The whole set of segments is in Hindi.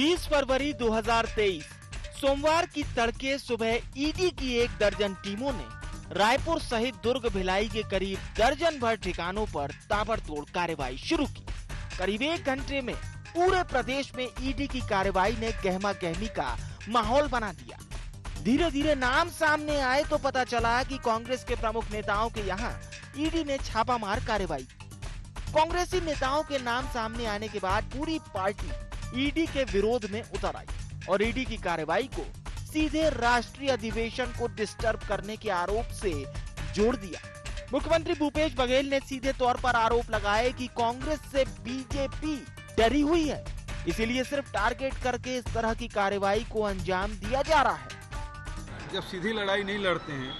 20 फरवरी 2023 सोमवार की तड़के सुबह ईडी की 1 दर्जन टीमों ने रायपुर सहित दुर्ग भिलाई के करीब दर्जन भर ठिकानों पर ताबड़तोड़ कार्रवाई शुरू की। करीब 1 घंटे में पूरे प्रदेश में ईडी की कार्रवाई ने गहमा गहमी का माहौल बना दिया। धीरे धीरे नाम सामने आए तो पता चला कि कांग्रेस के प्रमुख नेताओं के यहाँ ईडी ने छापामार कार्रवाई की। कांग्रेसी नेताओं के नाम सामने आने के बाद पूरी पार्टी ईडी के विरोध में उतर आई और ईडी की कार्रवाई को सीधे राष्ट्रीय अधिवेशन को डिस्टर्ब करने के आरोप से जोड़ दिया। मुख्यमंत्री भूपेश बघेल ने सीधे तौर पर आरोप लगाए कि कांग्रेस से बीजेपी डरी हुई है, इसीलिए सिर्फ टारगेट करके इस तरह की कार्रवाई को अंजाम दिया जा रहा है। जब सीधी लड़ाई नहीं लड़ते हैं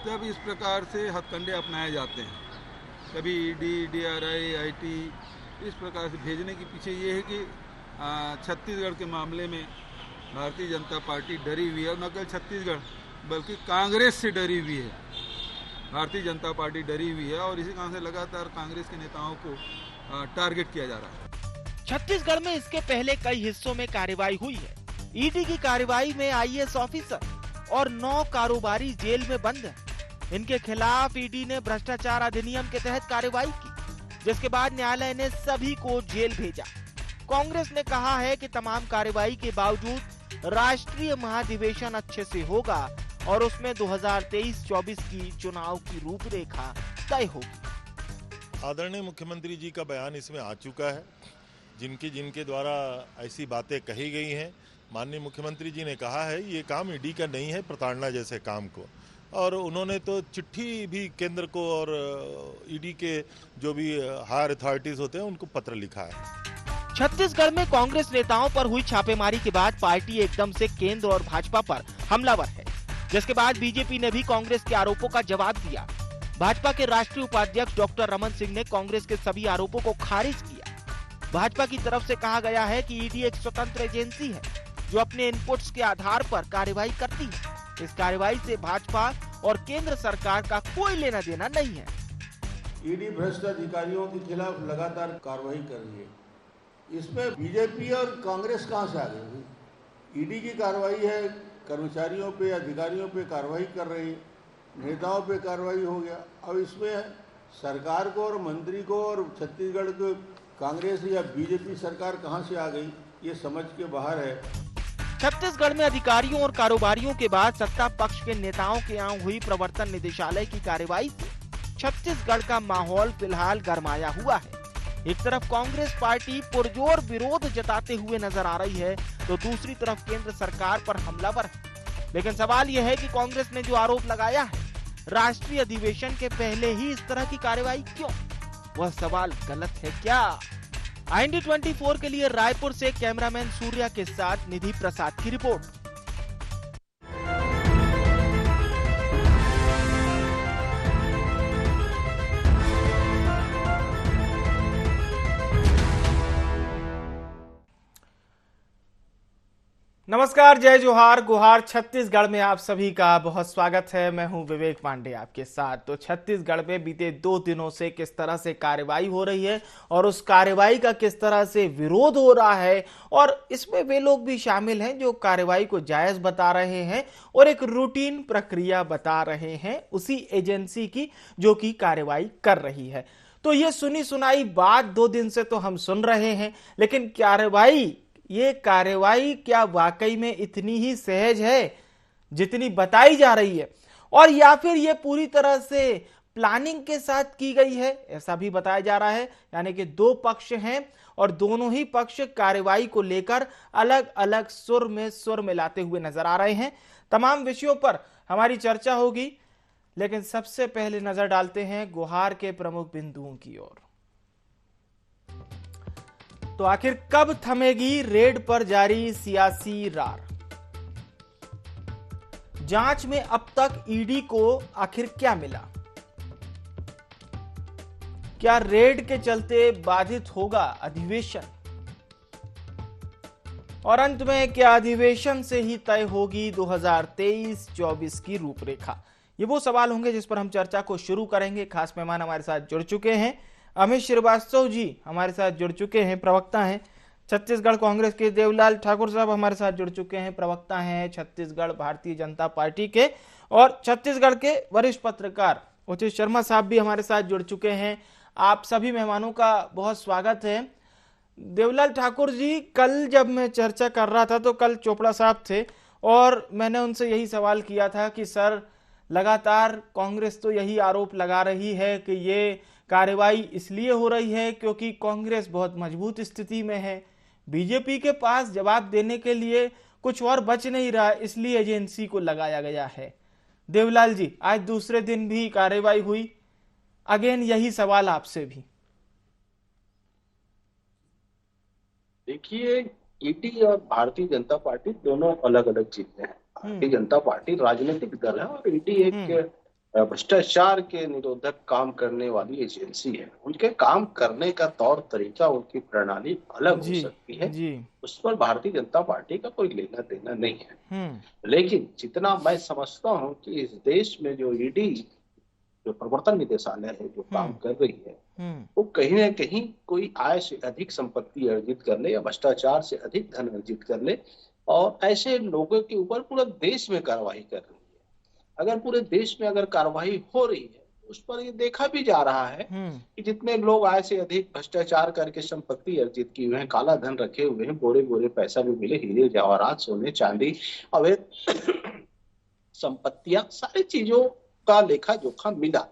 तब इस प्रकार से हथकंडे अपनाए जाते हैं। कभी ईडी, डीआरआई, आईटी इस प्रकार से भेजने के पीछे ये है कि छत्तीसगढ़ के मामले में भारतीय जनता पार्टी डरी हुई है, और न केवल छत्तीसगढ़ बल्कि कांग्रेस से डरी हुई है। भारतीय जनता पार्टी डरी हुई है और इसी कारण से लगातार कांग्रेस के नेताओं को टारगेट किया जा रहा है। छत्तीसगढ़ में इसके पहले कई हिस्सों में कार्रवाई हुई है। ईडी की कार्रवाई में आईएएस ऑफिसर और 9 कारोबारी जेल में बंद हैं। इनके खिलाफ ईडी ने भ्रष्टाचार अधिनियम के तहत कार्रवाई की, जिसके बाद न्यायालय ने सभी को जेल भेजा। कांग्रेस ने कहा है कि तमाम कार्रवाई के बावजूद राष्ट्रीय महाधिवेशन अच्छे से होगा और उसमें 2023-24 की चुनाव की रूपरेखा तय होगी। आदरणीय मुख्यमंत्री जी का बयान इसमें आ चुका है। जिनके द्वारा ऐसी बातें कही गई हैं, माननीय मुख्यमंत्री जी ने कहा है ये काम ईडी का नहीं है, प्रताड़ना जैसे काम को, और उन्होंने तो चिट्ठी भी केंद्र को और ईडी के जो भी हायर अथॉरिटीज होते हैं उनको पत्र लिखा है। छत्तीसगढ़ में कांग्रेस नेताओं पर हुई छापेमारी के बाद पार्टी एकदम से केंद्र और भाजपा पर हमलावर है, जिसके बाद बीजेपी ने भी कांग्रेस के आरोपों का जवाब दिया। भाजपा के राष्ट्रीय उपाध्यक्ष डॉक्टर रमन सिंह ने कांग्रेस के सभी आरोपों को खारिज किया। भाजपा की तरफ से कहा गया है कि ईडी एक स्वतंत्र एजेंसी है जो अपने इनपुट्स के आधार पर कार्रवाई करती है। इस कार्रवाई से भाजपा और केंद्र सरकार का कोई लेना देना नहीं है। ईडी भ्रष्ट अधिकारियों के खिलाफ लगातार कार्रवाई कर रही है। इसमें बीजेपी और कांग्रेस कहां से आ गई? ईडी की कार्रवाई है, कर्मचारियों पे, अधिकारियों पे कार्रवाई कर रही है, नेताओं पे कार्रवाई हो गया। अब इसमें सरकार को और मंत्री को और छत्तीसगढ़ को कांग्रेस या बीजेपी सरकार कहां से आ गई, ये समझ के बाहर है। छत्तीसगढ़ में अधिकारियों और कारोबारियों के बाद सत्ता पक्ष के नेताओं के यहाँ हुई प्रवर्तन निदेशालय की कार्रवाई से छत्तीसगढ़ का माहौल फिलहाल गरमाया हुआ है। एक तरफ कांग्रेस पार्टी पुरजोर विरोध जताते हुए नजर आ रही है तो दूसरी तरफ केंद्र सरकार पर हमलावर है। लेकिन सवाल यह है कि कांग्रेस ने जो आरोप लगाया है राष्ट्रीय अधिवेशन के पहले ही इस तरह की कार्रवाई क्यों, वह सवाल गलत है क्या? IND 24 के लिए रायपुर से कैमरामैन सूर्या के साथ निधि प्रसाद की रिपोर्ट। नमस्कार, जय जोहार, गुहार। छत्तीसगढ़ में आप सभी का बहुत स्वागत है। मैं हूं विवेक पांडे आपके साथ। तो छत्तीसगढ़ में बीते 2 दिनों से किस तरह से कार्रवाई हो रही है और उस कार्रवाई का किस तरह से विरोध हो रहा है, और इसमें वे लोग भी शामिल हैं जो कार्रवाई को जायज बता रहे हैं और एक रूटीन प्रक्रिया बता रहे हैं उसी एजेंसी की जो कि कार्रवाई कर रही है। तो ये सुनी सुनाई बात 2 दिन से तो हम सुन रहे हैं, लेकिन ये कार्रवाई क्या वाकई में इतनी ही सहज है जितनी बताई जा रही है, और या फिर ये पूरी तरह से प्लानिंग के साथ की गई है, ऐसा भी बताया जा रहा है। यानी कि 2 पक्ष हैं और दोनों ही पक्ष कार्रवाई को लेकर अलग अलग सुर में सुर मिलाते हुए नजर आ रहे हैं। तमाम विषयों पर हमारी चर्चा होगी, लेकिन सबसे पहले नजर डालते हैं गुहार के प्रमुख बिंदुओं की ओर। तो आखिर कब थमेगी रेड पर जारी सियासी रार? जांच में अब तक ईडी को आखिर क्या मिला? क्या रेड के चलते बाधित होगा अधिवेशन? और अंत में क्या अधिवेशन से ही तय होगी 2023-24 की रूपरेखा? ये वो सवाल होंगे जिस पर हम चर्चा को शुरू करेंगे। खास मेहमान हमारे साथ जुड़ चुके हैं। अमित श्रीवास्तव जी हमारे साथ जुड़ चुके हैं, प्रवक्ता हैं छत्तीसगढ़ कांग्रेस के देवलाल ठाकुर साहब हमारे साथ जुड़ चुके हैं, प्रवक्ता हैं छत्तीसगढ़ भारतीय जनता पार्टी के, और छत्तीसगढ़ के वरिष्ठ पत्रकार उचित शर्मा साहब भी हमारे साथ जुड़ चुके हैं। आप सभी मेहमानों का बहुत स्वागत है। देवलाल ठाकुर जी, कल जब मैं चर्चा कर रहा था तो कल चोपड़ा साहब थे और मैंने उनसे यही सवाल किया था कि सर, लगातार कांग्रेस तो यही आरोप लगा रही है कि ये कार्रवाई इसलिए हो रही है क्योंकि कांग्रेस बहुत मजबूत स्थिति में है, बीजेपी के पास जवाब देने के लिए कुछ और बच नहीं रहा, इसलिए एजेंसी को लगाया गया है। देवलाल जी, आज दूसरे दिन भी कार्रवाई हुई, अगेन यही सवाल आपसे भी। देखिए, ईडी और भारतीय जनता पार्टी दोनों अलग अलग चीजें हैं। भारतीय जनता पार्टी राजनीतिक दल है और ईडी एक भ्रष्टाचार के निरोधक काम करने वाली एजेंसी है। उनके काम करने का तौर तरीका, उनकी प्रणाली अलग हो सकती है, उस पर भारतीय जनता पार्टी का कोई लेना देना नहीं है। लेकिन जितना मैं समझता हूँ कि इस देश में जो ईडी, जो प्रवर्तन निदेशालय है, जो काम कर रही है, वो कहीं ना कहीं कोई आय से अधिक संपत्ति अर्जित कर ले या भ्रष्टाचार से अधिक धन अर्जित कर ले, और ऐसे लोगों के ऊपर पूरे देश में कार्रवाई कर रही है। अगर पूरे देश में अगर कार्रवाई हो रही है, उस पर ये देखा भी जा रहा है कि जितने लोग आय से अधिक भ्रष्टाचार करके संपत्ति अर्जित की हुए हैं, काला धन रखे हुए हैं, बोरे बोरे पैसा भी मिले, हीरे जवाहरात, सोने चांदी, अवैध संपत्तियां, सारी चीजों का लेखा जोखा मिला।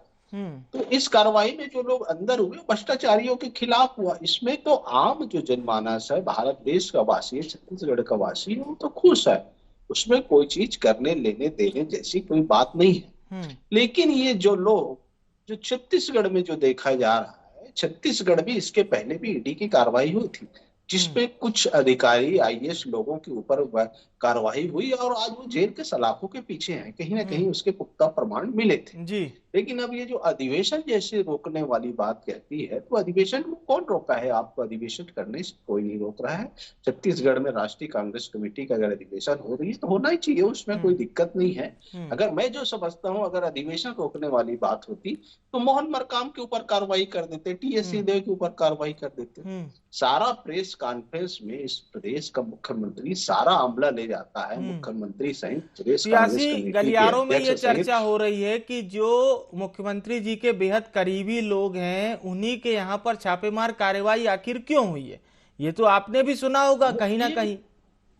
तो इस कार्रवाई में जो लोग अंदर हुए भ्रष्टाचारियों के खिलाफ हुआ। इसमें तो आम जो जनमानस है, भारत देश का वासी है, छत्तीसगढ़ का वासी है, वो तो खुश है, उसमें कोई चीज करने लेने देने जैसी कोई बात नहीं है। लेकिन ये जो लोग, जो छत्तीसगढ़ में जो देखा जा रहा है, छत्तीसगढ़ भी इसके पहले भी ईडी की कार्रवाई हुई थी, जिसपे कुछ अधिकारी आईएएस लोगों के ऊपर कार्रवाई हुई और आज वो जेल के सलाखों के पीछे हैं। कहीं ना कहीं उसके पुख्ता प्रमाण मिले थे जी। लेकिन अब ये जो अधिवेशन जैसे रोकने वाली बात कहती है, तो अधिवेशन को कौन रोका है? आपको अधिवेशन करने से कोई नहीं रोक रहा है। छत्तीसगढ़ में राष्ट्रीय कांग्रेस कमेटी का अगर अधिवेशन हो रही है तो होना ही चाहिए, उसमें कोई दिक्कत नहीं है। अगर मैं जो समझता हूँ, अगर अधिवेशन रोकने वाली बात होती तो मोहन मरकाम के ऊपर कार्रवाई कर देते, टीएस सिंहदेव के ऊपर कार्रवाई कर देते। सारा प्रेस कॉन्फ्रेंस में इस प्रदेश का मुख्यमंत्री सारा अमला ले जाता है, मुख्यमंत्री सहित प्रदेश सियासी गलियारों में ये चर्चा हो रही है कि जो मुख्यमंत्री जी के बेहद करीबी लोग हैं, उन्हीं के यहाँ पर छापेमार कार्रवाई आखिर क्यों हुई है? ये तो आपने भी सुना होगा कहीं ना कहीं।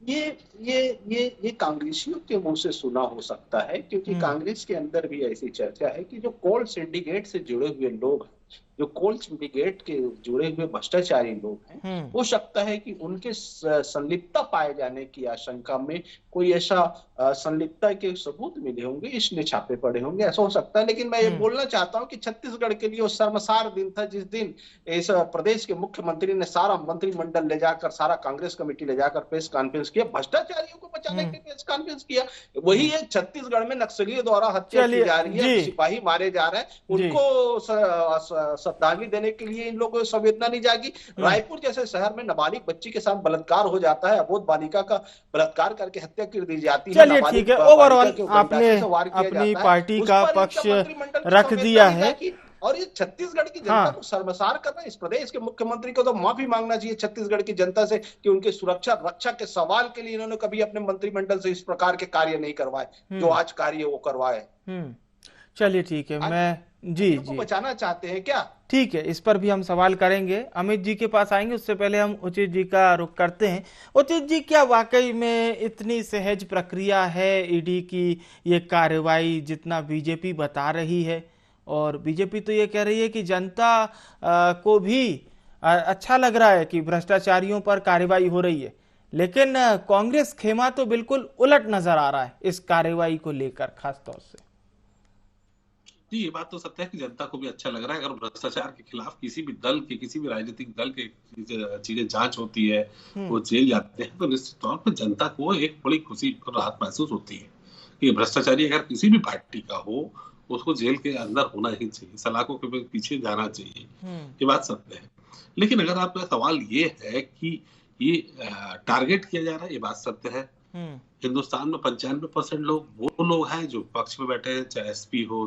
ये कांग्रेसियों के मुंह से सुना हो सकता है, क्योंकि कांग्रेस के अंदर भी ऐसी चर्चा है कि जो कोल सिंडिकेट से जुड़े हुए लोग हैं, जो कोल सिंडिकेट के जुड़े हुए भ्रष्टाचारी लोग हैं, हो सकता है कि उनके संलिप्तता पाए जाने की आशंका में कोई ऐसा संलिप्तता के सबूत मिले होंगे, इसलिए छापे पड़े होंगे, ऐसा हो सकता है। लेकिन मैं ये बोलना चाहता हूं कि छत्तीसगढ़ के लिए वो शर्मसार दिन था जिस दिन इस प्रदेश के मुख्यमंत्री ने सारा मंत्रिमंडल ले जाकर, सारा कांग्रेस कमेटी ले जाकर प्रेस कॉन्फ्रेंस किया, भ्रष्टाचारियों को बचाने के लिए प्रेस कॉन्फ्रेंस किया। वही है छत्तीसगढ़ में नक्सलियों द्वारा हत्या की जा रही है, सिपाही मारे जा रहे हैं, उनको श्रद्धांजलि देने के लिए इन लोगों को संवेदना नहीं जागी। रायपुर जैसे शहर में नाबालिग बच्ची के साथ बलात्कार हो जाता है, अबोध बालिका का बलात्कार करके हत्या कर दी जाती है। चलिए ठीक है, ओवरऑल आपने अपनी पार्टी का पक्ष रख दिया है और ये छत्तीसगढ़ की जनता को शर्मसार करना, इस प्रदेश के मुख्यमंत्री को तो माफी मांगना चाहिए छत्तीसगढ़ की जनता से कि उनके सुरक्षा रक्षा के सवाल के लिए इन्होंने कभी अपने मंत्रिमंडल से इस प्रकार के कार्य नहीं करवाए जो आज कार्य वो करवाए। चलिए ठीक है, मैं जी बचाना चाहते हैं क्या? ठीक है, इस पर भी हम सवाल करेंगे, अमित जी के पास आएंगे। उससे पहले हम उचित जी का रुख करते हैं। उचित जी, क्या वाकई में इतनी सहज प्रक्रिया है ईडी की ये कार्रवाई जितना बीजेपी बता रही है? और बीजेपी तो ये कह रही है कि जनता को भी अच्छा लग रहा है कि भ्रष्टाचारियों पर कार्रवाई हो रही है, लेकिन कांग्रेस खेमा तो बिल्कुल उलट नजर आ रहा है इस कार्रवाई को लेकर खास तौर से। जी, ये बात तो सत्य है कि जनता को भी अच्छा लग रहा है। अगर भ्रष्टाचार के खिलाफ किसी भी दल के, किसी भी राजनीतिक दल के चीजें जांच होती है, वो जेल जाते हैं, तो निश्चित तौर पर जनता को एक बड़ी खुशी और राहत महसूस होती है कि भ्रष्टाचारी अगर किसी भी पार्टी का हो, उसको जेल के अंदर होना ही चाहिए, सलाखों के पीछे जाना चाहिए। ये बात सत्य है। लेकिन अगर आपका सवाल ये है कि ये टारगेट किया जा रहा है, ये बात सत्य है। हिंदुस्तान में 95% लोग वो लोग हैं जो पक्ष में बैठे हैं, चाहे एसपी हो,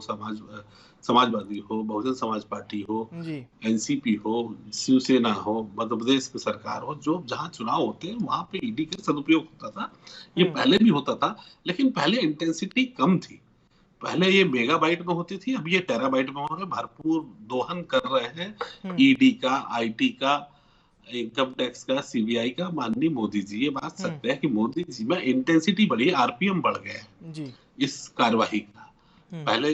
समाजवादी हो, बहुजन समाज पार्टी हो, एनसीपी हो, शिवसेना हो, मध्य प्रदेश की सरकार हो, जो जहां चुनाव होते हैं वहां पे ईडी का सदुपयोग होता था। ये पहले भी होता था, लेकिन पहले इंटेंसिटी कम थी। पहले ये मेगाबाइट में होती थी, अब ये टेराबाइट में हो रहे, भरपूर दोहन कर रहे हैं ईडी का, आईटी का, इनकम टैक्स का, सीबीआई का, माननीय मोदी जी। ये बात सत्य है कि मोदी जी में इंटेंसिटी बढ़ी, आरपीएम बढ़ गया है इस कार्यवाही का। पहले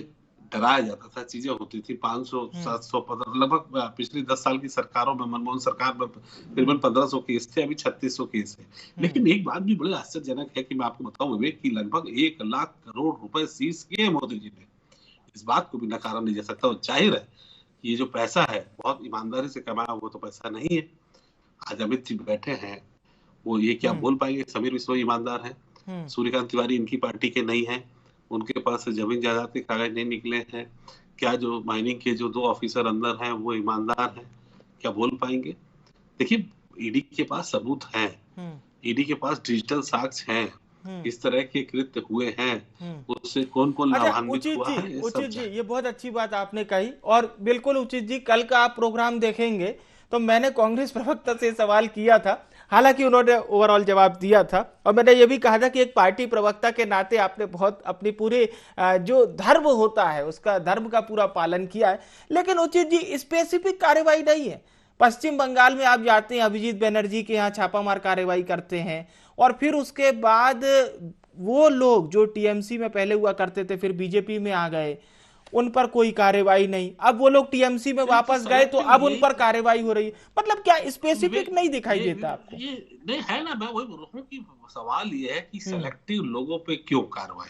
डराया जाता था, चीजें होती थी 500, 700, लगभग पिछली 10 साल की सरकारों में, मनमोहन सरकार में तकरीबन 1500 केस थे, अभी 3600 केस है। लेकिन एक बात भी बड़ी आश्चर्यजनक है कि मैं आपको बताऊं विवेक, कि लगभग 1 लाख करोड़ रुपए सीज किए मोदी जी ने। इस बात को भी नकारा नहीं जा सकता। और जाहिर है ये जो पैसा है बहुत ईमानदारी से कमाया, वो तो पैसा नहीं है। आज अमित जी बैठे हैं, वो ये क्या बोल पाएंगे? समीर विश्व ईमानदार है, सूर्यकांत तिवारी इनकी पार्टी के नहीं है, उनके पास जमीन जायदाद के कागज नहीं निकले हैं। क्या जो माइनिंग के जो 2 ऑफिसर अंदर हैं वो ईमानदार हैं? क्या बोल पाएंगे? देखिए, ईडी के पास सबूत हैं, ईडी के पास डिजिटल साक्ष्य हैं, इस तरह के कृत्य हुए हैं, उससे कौन कौन लाभान्वित हुआ है। उचित जी, ये बहुत अच्छी बात आपने कही। और बिल्कुल उचित जी, कल का आप प्रोग्राम देखेंगे तो मैंने कांग्रेस प्रवक्ता से सवाल किया था, हालांकि उन्होंने ओवरऑल जवाब दिया था, और मैंने ये भी कहा था कि एक पार्टी प्रवक्ता के नाते आपने बहुत अपनी पूरे जो धर्म होता है उसका, धर्म का पूरा पालन किया है। लेकिन उचित जी, स्पेसिफिक कार्रवाई नहीं है। पश्चिम बंगाल में आप जाते हैं, अभिजीत बनर्जी के यहाँ छापामार कार्रवाई करते हैं, और फिर उसके बाद वो लोग जो टीएमसी में पहले हुआ करते थे फिर बीजेपी में आ गए, उन पर कोई कार्रवाई नहीं। अब वो लोग टीएमसी में वापस गए तो अब उन पर कार्रवाई हो रही है। मतलब क्या स्पेसिफिक नहीं दिखाई देता आपको? ये नहीं है ना, मैं वही बोल रहा हूँ कि सवाल ये है कि सेलेक्टिव लोगों पे क्यों कार्रवाई?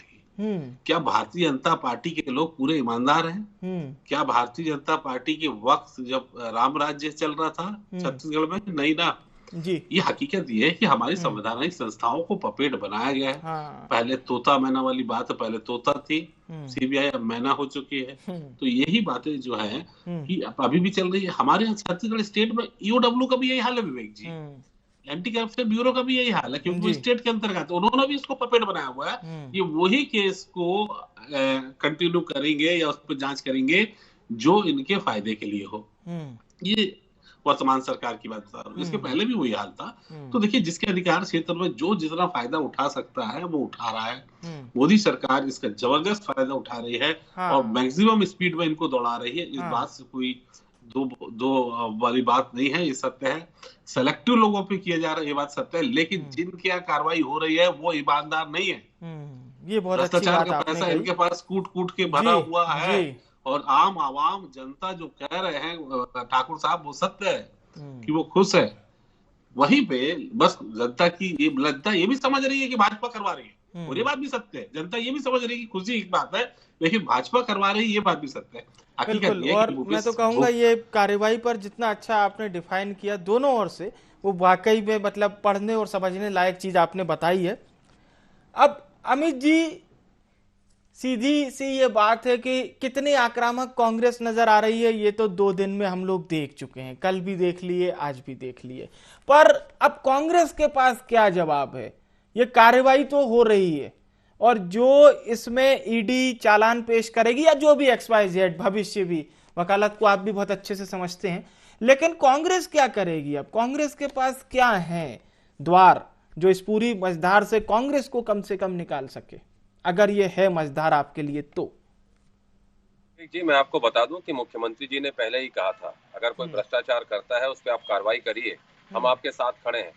क्या भारतीय जनता पार्टी के लोग पूरे ईमानदार हैं? क्या भारतीय जनता पार्टी के वक्त जब राम राज्य चल रहा था छत्तीसगढ़ में? नहीं ना जी। ये हकीकत ये है कि हमारी संवैधानिक संस्थाओं को पपेट बनाया गया है। पहले तोता मैना वाली बात है, पहले तोता थी सीबीआई, अब मैना हो चुकी है। तो यही बातें जो है कि अभी भी चल रही है। हमारे यहाँ छत्तीसगढ़ स्टेट में ईओडब्ल्यू का भी यही हाल है विवेक जी, एंटी करप्शन ब्यूरो का भी यही हाल है, क्योंकि स्टेट के अंतर्गत उन्होंने भी इसको पपेट बनाया हुआ है। ये वही केस को कंटिन्यू करेंगे या उस पर जांच करेंगे जो इनके फायदे के लिए हो। ये वर्तमान सरकार की बात बता रहा हूँ, इसके पहले भी वही हाल था। तो देखिए, जिसके अधिकार क्षेत्र में जो जितना फायदा उठा सकता है वो उठा रहा है। मोदी सरकार इसका जबरदस्त फायदा उठा रही है और मैक्सिमम स्पीड में इनको दौड़ा रही है। इस बात से कोई दो वाली बात नहीं है, ये सत्य है। सेलेक्टिव लोगों पे किया जा रहा है, ये बात सत्य है, लेकिन जिनकी यहाँ कार्रवाई हो रही है वो ईमानदार नहीं है। ये बहुत भ्रष्टाचार का पैसा इनके पास कूट कूट के भरा हुआ है। और आम आवाम जनता जो कह रहे हैं ठाकुर साहब, वो सत्य है कि वो खुश है। वहीं पे बस जनता ये भी समझ रही है कि भाजपा करवा रही है, और ये बात भी सत्य है। जनता ये भी समझ रही है कि खुशी एक बात है, लेकिन भाजपा करवा रही है, ये बात भी सत्य है। बिल्कुल। और मैं तो कहूंगा ये कार्रवाई पर जितना अच्छा आपने डिफाइन किया दोनों ओर से, वो वाकई में मतलब पढ़ने और समझने लायक चीज आपने बताई है। अब अमित जी, सीधी सी ये बात है कि कितनी आक्रामक कांग्रेस नजर आ रही है, ये तो 2 दिन में हम लोग देख चुके हैं, कल भी देख लिए, आज भी देख लिए। पर अब कांग्रेस के पास क्या जवाब है? ये कार्रवाई तो हो रही है, और जो इसमें ईडी चालान पेश करेगी या जो भी XYZ भविष्य भी, वकालत को आप भी बहुत अच्छे से समझते हैं, लेकिन कांग्रेस क्या करेगी? अब कांग्रेस के पास क्या है द्वार जो इस पूरी मझधार से कांग्रेस को कम से कम निकाल सके, अगर ये है मझधार आपके लिए? तो जी, मैं आपको बता दूं कि मुख्यमंत्री जी ने पहले ही कहा था, अगर कोई भ्रष्टाचार करता है उस पर आप कार्रवाई करिए, हम आपके साथ खड़े हैं।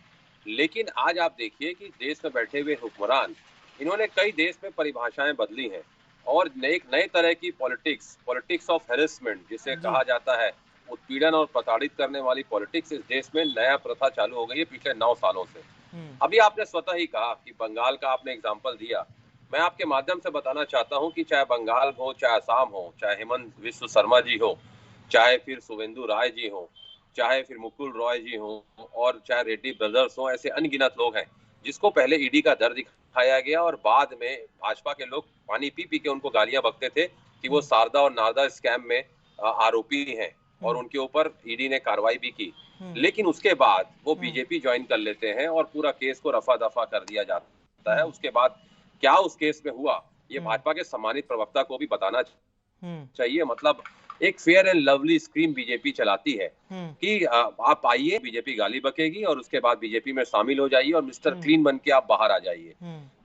लेकिन आज आप देखिए कि देश में बैठे हुए हुक्मरान, इन्होंने कई देश में परिभाषाएं बदली हैं और एक नए तरह की पॉलिटिक्स ऑफ हैरेसमेंट जिसे कहा जाता है, उत्पीड़न और प्रताड़ित करने वाली पॉलिटिक्स इस देश में नया प्रथा चालू हो गई है पिछले 9 सालों से। अभी आपने स्वतः ही कहा कि बंगाल का आपने एग्जाम्पल दिया। मैं आपके माध्यम से बताना चाहता हूं कि चाहे बंगाल हो, चाहे असम हो, चाहे हेमंत विश्व शर्मा जी हो, चाहे फिर शुभेंदु राय जी हो, चाहे फिर मुकुल रॉय जी हो, और चाहे रेड्डी ब्रदर्स हो, ऐसे अनगिनत लोग हैं जिसको पहले ईडी का डर दिखाया गया और बाद में भाजपा के लोग पानी पी पी के उनको गालियां बकते थे कि वो शारदा और नारदा स्कैम में आरोपी हैं, और उनके ऊपर ईडी ने कार्रवाई भी की। लेकिन उसके बाद वो बीजेपी ज्वाइन कर लेते हैं और पूरा केस को रफा दफा कर दिया जाता जाता है, उसके बाद क्या उस केस में हुआ, ये भाजपा के सम्मानित प्रवक्ता को भी बताना चाहिए। मतलब एक fair and lovely scheme BJP चलाती है कि आप आइए, बीजेपी गाली बकेगी और उसके बाद बीजेपी में शामिल हो जाइए और मिस्टर क्लीन बन के आप बाहर आ जाइए।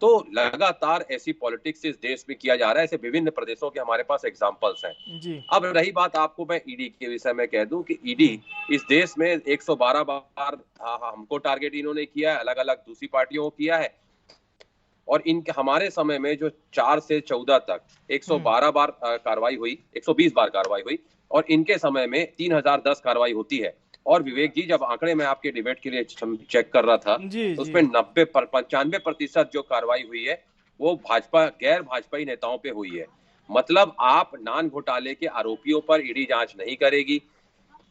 तो लगातार ऐसी पॉलिटिक्स इस देश में किया जा रहा है। ऐसे विभिन्न प्रदेशों के हमारे पास एग्जांपल्स हैं। अब रही बात, आपको मैं ईडी के विषय में कह दूं कि ईडी इस देश में 112 बार हमको टारगेट इन्होंने किया है, अलग अलग दूसरी पार्टियों को किया है। और इनके हमारे समय में जो 4 से 14 तक 112 बार कार्रवाई हुई, 120 बार कार्रवाई हुई, और इनके समय में 3010 कार्रवाई होती है। और विवेक जी, जब आंकड़े में आपके डिबेट के लिए चेक कर रहा था, तो उसमें 95% जो कार्रवाई हुई है वो भाजपा गैर भाजपाई नेताओं पे हुई है। मतलब आप नान घोटाले के आरोपियों पर ईडी जांच नहीं करेगी।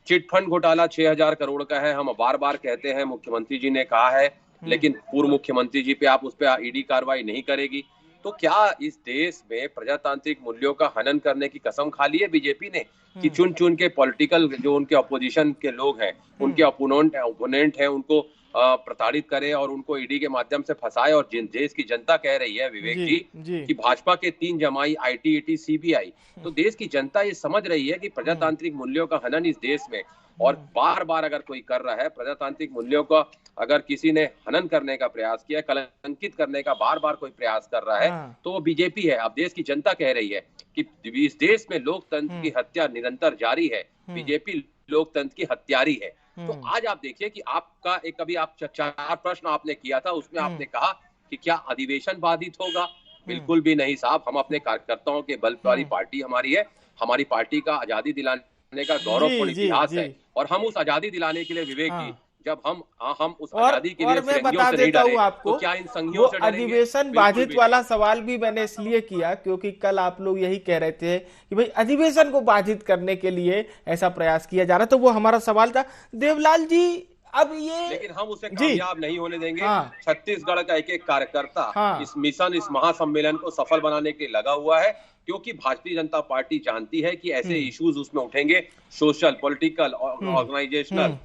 चिटफंड घोटाला 6000 करोड़ का है, हम बार बार कहते हैं, मुख्यमंत्री जी ने कहा है, लेकिन पूर्व मुख्यमंत्री जी पे आप उस पर ईडी कार्रवाई नहीं करेगी। तो क्या इस देश में प्रजातांत्रिक मूल्यों का हनन करने की कसम खा ली है बीजेपी ने कि चुन चुन के पॉलिटिकल जो उनके अपोजिशन के लोग हैं, उनके ओपोनेंट हैं, उनको प्रताड़ित करे और उनको ईडी के माध्यम से फंसाए? और जिन देश की जनता कह रही है विवेक जी कि भाजपा के 3 जमाई आईटी, ईटी, सीबीआई, तो देश की जनता ये समझ रही है कि प्रजातांत्रिक मूल्यों का हनन इस देश में, और बार बार अगर कोई कर रहा है प्रजातांत्रिक मूल्यों का, अगर किसी ने हनन करने का प्रयास किया, कलंकित करने का बार बार कोई प्रयास कर रहा है, तो वो बीजेपी है। अब देश की जनता कह रही है कि इस देश में लोकतंत्र की हत्या निरंतर जारी है, बीजेपी लोकतंत्र की हत्यारी है। तो आज आप देखिए कि आपका एक कभी आप 4 प्रश्न आपने किया था, उसमें आपने कहा कि क्या अधिवेशन बाधित होगा? बिल्कुल भी नहीं साहब, हम अपने कार्यकर्ताओं के बल वाली पार्टी हमारी है। हमारी पार्टी का आजादी दिलाने का गौरवपूर्ण इतिहास है, और हम उस आजादी दिलाने के लिए विवेक जी, जब हम उस आजादी के लिए मैं बता देता हूँ आपको, तो क्या इन संघियों से डरेंगे? अधिवेशन बाधित वाला सवाल भी मैंने इसलिए किया क्योंकि कल आप लोग यही कह रहे थे कि भाई अधिवेशन को बाधित करने के लिए ऐसा प्रयास किया जा रहा, तो वो हमारा सवाल था। देवलाल जी, अब ये, लेकिन हम उसे कामयाब नहीं होने देंगे। छत्तीसगढ़ का एक एक कार्यकर्ता इस मिशन, इस महासम्मेलन को सफल बनाने के लिए लगा हुआ है, क्योंकि भारतीय जनता पार्टी जानती है कि ऐसे इश्यूज उसमें उठेंगे, social, political, organisational,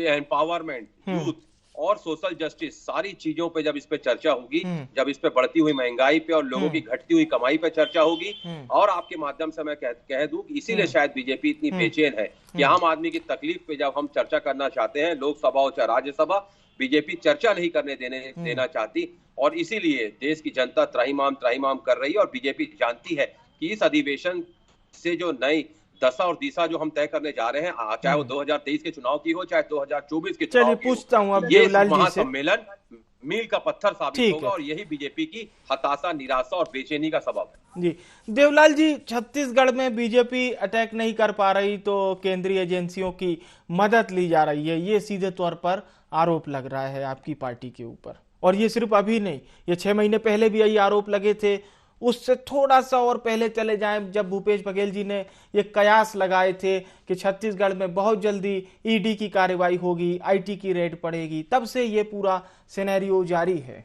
empowerment, youth और सोशल जस्टिस, सारी चीजों पे जब इस पे चर्चा होगी, जब इस पे बढ़ती हुई महंगाई पे और लोगों की घटती हुई कमाई पे चर्चा होगी, और आपके माध्यम से मैं कह दूं कि इसीलिए शायद बीजेपी इतनी बेचैन है कि आम आदमी की तकलीफ पे जब हम चर्चा करना चाहते हैं, लोकसभा हो चाहे राज्यसभा, बीजेपी चर्चा नहीं करने देना चाहती, और इसीलिए देश की जनता त्राहिमाम कर रही है। और बीजेपी जानती है कि इस अधिवेशन से जो नई दशा और दिशा जो हम तय करने जा रहे हैं, चाहे वो 2023 के चुनाव की हो, चाहे 2024 के चुनाव की हो, पूछता हूं अब ये देवलाल जी से, महासम्मेलन मील का पत्थर साबित होगा, और यही बीजेपी की हताशा, निराशा और बेचैनी का सबब है। जी देवलाल जी, छत्तीसगढ़ में बीजेपी अटैक नहीं कर पा रही तो केंद्रीय एजेंसियों की मदद ली जा रही है, ये सीधे तौर पर आरोप लग रहा है आपकी पार्टी के ऊपर। और ये सिर्फ अभी नहीं, ये 6 महीने पहले भी यही आरोप लगे थे, उससे थोड़ा सा और पहले चले जाएं जब भूपेश बघेल जी ने ये कयास लगाए थे कि छत्तीसगढ़ में बहुत जल्दी ईडी की कार्रवाई होगी, आईटी की रेड पड़ेगी, तब से ये पूरा सिनेरियो जारी है।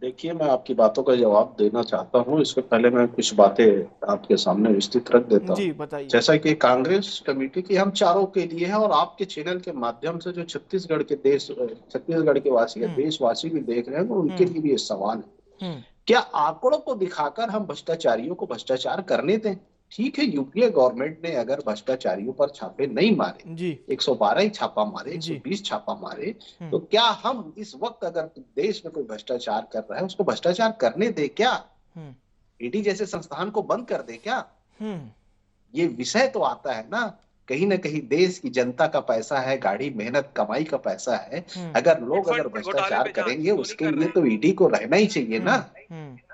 देखिए, मैं आपकी बातों का जवाब देना चाहता हूं, इससे पहले मैं कुछ बातें आपके सामने विस्तृत रख देता हूं। जी बताइए। जैसा कि कांग्रेस कमेटी की हम चारों के लिए है, और आपके चैनल के माध्यम से जो छत्तीसगढ़ के वासी है, देशवासी भी देख रहे हैं, तो उनके लिए भी ये सवाल है, क्या आंकड़ों को दिखाकर हम भ्रष्टाचारियों को भ्रष्टाचार करने दें? ठीक है, यूपीए गवर्नमेंट ने अगर भ्रष्टाचारियों पर छापे नहीं मारे, 112 ही छापा मारे, 120 छापा मारे, तो क्या हम इस वक्त अगर देश में कोई भ्रष्टाचार कर रहा है उसको भ्रष्टाचार करने दे क्या? ईडी जैसे संस्थान को बंद कर दे क्या? ये विषय तो आता है ना, कहीं ना कहीं देश की जनता का पैसा है, गाड़ी मेहनत कमाई का पैसा है, अगर लोग अगर भ्रष्टाचार करेंगे उसके लिए तो ईडी को रहना ही चाहिए ना,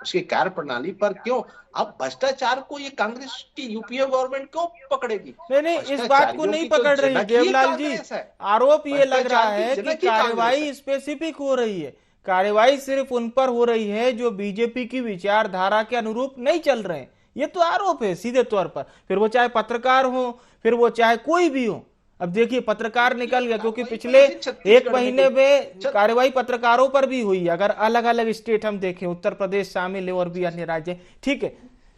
उसकी कार्य प्रणाली पर। क्यों अब भ्रष्टाचार को ये कांग्रेस की यूपीए गवर्नमेंट क्यों पकड़ेगी? नहीं, इस बात को नहीं पकड़ रही देवलाल जी। आरोप ये लग रहा है कि कार्रवाई स्पेसिफिक हो रही है, कार्रवाई सिर्फ उन पर हो रही है जो बीजेपी की विचारधारा के अनुरूप नहीं चल रहे हैं। ये तो आरोप है सीधे तौर पर, फिर वो चाहे पत्रकार हो, फिर वो चाहे कोई भी हो। अब देखिए, पत्रकार निकल गया क्योंकि पिछले 1 महीने में कार्रवाई पत्रकारों पर भी हुई। अगर अलग अलग स्टेट हम देखें, उत्तर प्रदेश शामिल है और भी अन्य राज्य, ठीक है,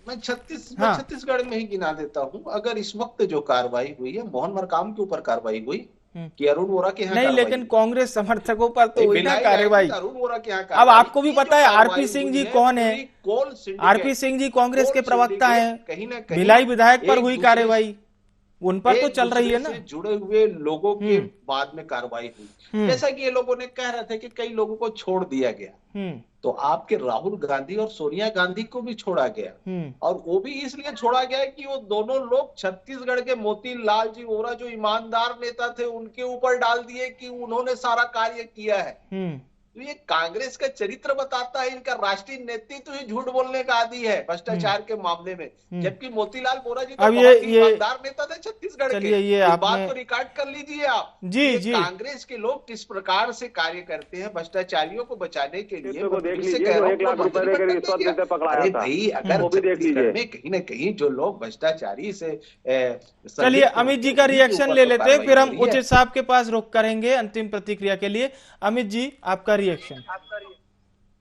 मैं छत्तीसगढ़ में ही गिना देता हूं। अगर इस वक्त जो कार्रवाई हुई है, मोहन मरकाम के ऊपर कार्रवाई हुई, कि अरुण वोरा के यहाँ नहीं, कार्रवाई लेकिन हुई। कांग्रेस समर्थकों पर तो हुई ना बिलाई कार्रवाई। अरुण वोरा के यहाँ अब कार्रवाई आपको भी की। जो पता है आरपी कार्रवाई सिंह हुई जी है, कौन है। पूरी कोल सिंडिकेट, आरपी सिंह जी कांग्रेस के कोल प्रवक्ता सिंडिकेट हैं, कहीं ना कहीं भिलाई विधायक पर एक हुई दूसरे कार्रवाई, उन पर तो एक चल रही है दूसरे ना। से जुड़े हुए लोगों के बाद में कार्रवाई हुई। जैसा कि ये लोगों ने कह रहे थे कि कई लोगों को छोड़ दिया गया, तो आपके राहुल गांधी और सोनिया गांधी को भी छोड़ा गया, और वो भी इसलिए छोड़ा गया कि वो दोनों लोग छत्तीसगढ़ के मोतीलाल जी वोरा जो ईमानदार नेता थे उनके ऊपर डाल दिए कि उन्होंने सारा कार्य किया है। तो ये कांग्रेस का चरित्र बताता है, इनका राष्ट्रीय नेतृत्व ही झूठ बोलने का आदी है भ्रष्टाचार के मामले में, जबकि मोतीलाल वोरा जी तो अब बहुत ही ईमानदार नेता थे छत्तीसगढ़ के। ये बात तो रिकॉर्ड कर लीजिए आप। जी। कांग्रेस के लोग किस प्रकार से कार्य करते हैं भ्रष्टाचारियों को बचाने के लिए। देख लीजिए, 1 लाख रुपए देकर रिश्वत देते पकड़ाया था। भाई अगर छत्तीसगढ़ में कहीं ना कहीं जो लोग भ्रष्टाचारी से चलिए अमित जी का रिएक्शन ले लेते हैं, फिर हम उचित साहब के पास रुख करेंगे अंतिम प्रतिक्रिया के लिए। अमित जी आपका रिएक्शन।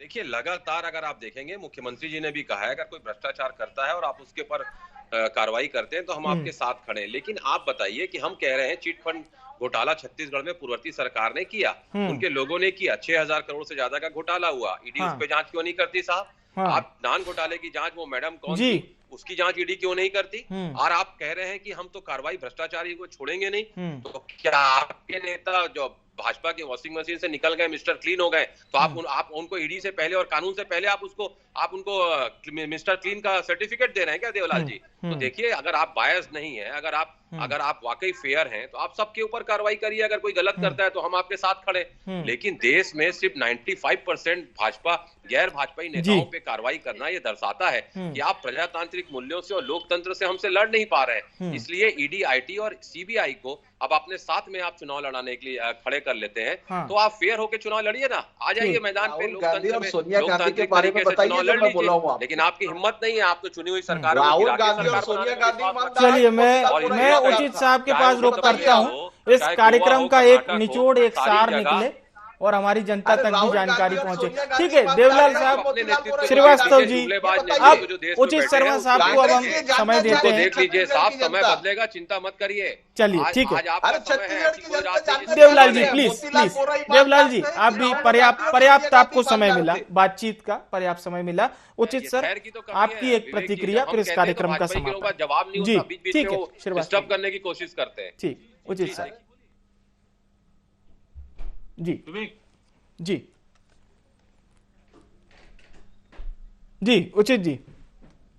देखिए, लगातार अगर आप देखेंगे मुख्यमंत्री जी ने भी कहा है अगर कोई भ्रष्टाचार करता है और आप उसके ऊपर कार्रवाई करते हैं तो हम आपके साथ खड़े हैं। लेकिन आप बताइए कि हम कह रहे हैं चिट फंड घोटाला छत्तीसगढ़ में पूर्ववर्ती सरकार ने किया, उनके लोगों ने किया, 6,000 करोड़ से ज्यादा का घोटाला हुआ, ईडी उस पर जांच क्यों नहीं करती साहब? आप नान घोटाले की जांच, वो मैडम कौन थी, उसकी जांच ईडी क्यों नहीं करती? और आप कह रहे हैं कि हम तो कार्रवाई भ्रष्टाचारी को छोड़ेंगे नहीं, तो क्या आपके नेता जो भाजपा के वॉशिंग मशीन से निकल गए, मिस्टर क्लीन हो गए, तो आप उनको ईडी से पहले और कानून से पहले आप उनको मिस्टर क्लीन का सर्टिफिकेट दे रहे हैं क्या देवलाल जी? तो देखिए, अगर आप बायस नहीं है, अगर आप वाकई फेयर हैं, तो आप सबके ऊपर कार्रवाई करिए। अगर कोई गलत करता है तो हम आपके साथ खड़े। लेकिन देश में सिर्फ 95% भाजपा गैर भाजपाई नेताओं पे कार्रवाई करना ये दर्शाता है कि आप प्रजातांत्रिक मूल्यों से और लोकतंत्र से हमसे लड़ नहीं पा रहे हैं। इसलिए ईडी, आईटी और सीबीआई को अब अपने साथ में आप चुनाव लड़ाने के लिए खड़े कर लेते हैं। तो आप फेयर होकर चुनाव लड़िए ना, आ जाइए मैदान पे, लोकतंत्र में लोकतांत्रिक तरीके से चुनाव लड़ लीजिए। लेकिन आपकी हिम्मत नहीं है, आप तो चुनी हुई सरकार। चलिए मैं उचित साहब के पास रुख करता हूँ। इस कार्यक्रम का एक निचोड़, एक सार निकले और हमारी जनता तक भी जानकारी पहुंचे। ठीक है देवलाल साहब, श्रीवास्तव जी, अब उचित शर्मा साहब को अब हम समय देते हैं। देख लीजिए साहब, समय बदलेगा, चिंता मत करिए। चलिए ठीक है है। देवलाल जी प्लीज देवलाल जी, आप भी पर्याप्त आपको समय मिला, बातचीत का पर्याप्त समय मिला। उचित सर, आपकी एक प्रतिक्रिया फिर इस कार्यक्रम का समापन। जवाब नहीं जी होता, ठीक है, डिस्टर्ब करने की कोशिश करते हैं। ठीक, उचित सर जी जी जी उचित जी।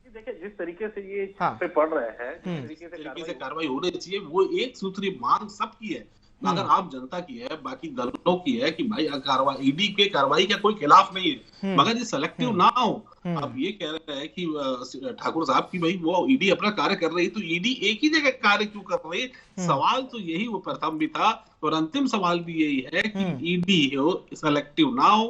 देखिए, जिस तरीके से ये पे पढ़ रहे हैं, जिस तरीके से कार्रवाई होनी चाहिए, वो एक सूत्री मांग सबकी है, अगर आम जनता की है, बाकी दलों की है कि भाई कार्रवाई, ईडी के कार्रवाई का कोई खिलाफ नहीं है, मगर ये सेलेक्टिव ना हो। अब ये कह रहे हैं कि ठाकुर साहब की भाई वो ईडी अपना कार्य कर रही है, तो ईडी एक ही जगह कार्य क्यों कर रही है? सवाल तो यही वो प्रथम भी था और अंतिम सवाल भी यही है कि ईडी हो सेलेक्टिव ना हो।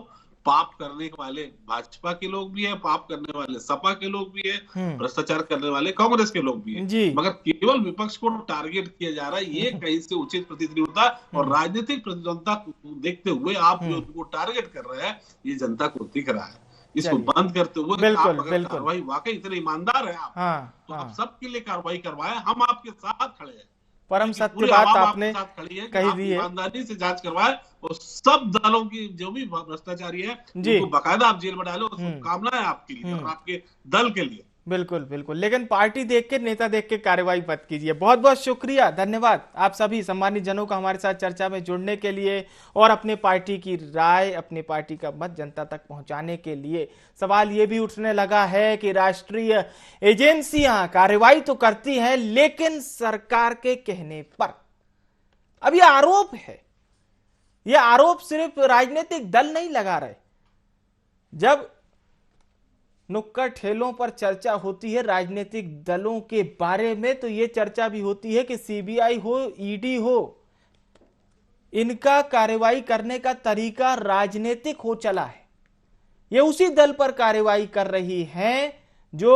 पाप करने वाले भाजपा के लोग भी हैं, पाप करने वाले सपा के लोग भी हैं, भ्रष्टाचार करने वाले कांग्रेस के लोग भी हैं, मगर केवल विपक्ष को टारगेट किया जा रहा है, ये कहीं से उचित प्रतीत नहीं होता। और राजनीतिक प्रतिद्वंदता को देखते हुए आप जो उनको टारगेट कर रहे हैं, ये जनता को दिख रहा है। इसको बंद करते हुए कार्रवाई वाकई इतने ईमानदार है आप, तो आप सबके लिए कार्रवाई करवाए, हम आपके साथ खड़े हैं। परम सत्य बात आपने कही दी है। ईमानदारी से जांच करवाए और सब दलों की जो भी भ्रष्टाचारी है उनको बाकायदा आप जेल में डालो। शुभकामनाएं आपके लिए और आपके दल के लिए। बिल्कुल बिल्कुल, लेकिन पार्टी देख के, नेता देख के कार्रवाई मत कीजिए। बहुत बहुत शुक्रिया, धन्यवाद आप सभी सम्मानित जनों का हमारे साथ चर्चा में जुड़ने के लिए और अपने पार्टी की राय, अपने पार्टी का मत जनता तक पहुंचाने के लिए। सवाल ये भी उठने लगा है कि राष्ट्रीय एजेंसियां कार्रवाई तो करती हैं, लेकिन सरकार के कहने पर। अब यह आरोप है, यह आरोप सिर्फ राजनीतिक दल नहीं लगा रहे। जब नुक्कड़ ठेलों पर चर्चा होती है राजनीतिक दलों के बारे में, तो यह चर्चा भी होती है कि सीबीआई हो, ईडी हो, इनका कार्रवाई करने का तरीका राजनीतिक हो चला है। ये उसी दल पर कार्रवाई कर रही हैं जो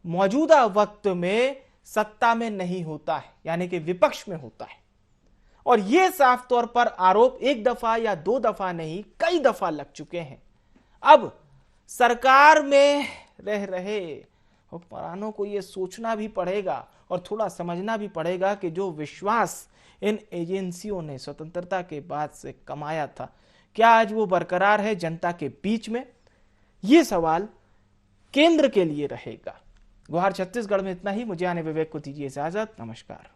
मौजूदा वक्त में सत्ता में नहीं होता है, यानी कि विपक्ष में होता है। और यह साफ तौर पर आरोप एक दफा या दो दफा नहीं, कई दफा लग चुके हैं। अब सरकार में रह रहे हुक्मरानों को ये सोचना भी पड़ेगा और थोड़ा समझना भी पड़ेगा कि जो विश्वास इन एजेंसियों ने स्वतंत्रता के बाद से कमाया था, क्या आज वो बरकरार है जनता के बीच में? ये सवाल केंद्र के लिए रहेगा। गुहार छत्तीसगढ़ में इतना ही। मुझे आने विवेक को दीजिए इजाजत। नमस्कार।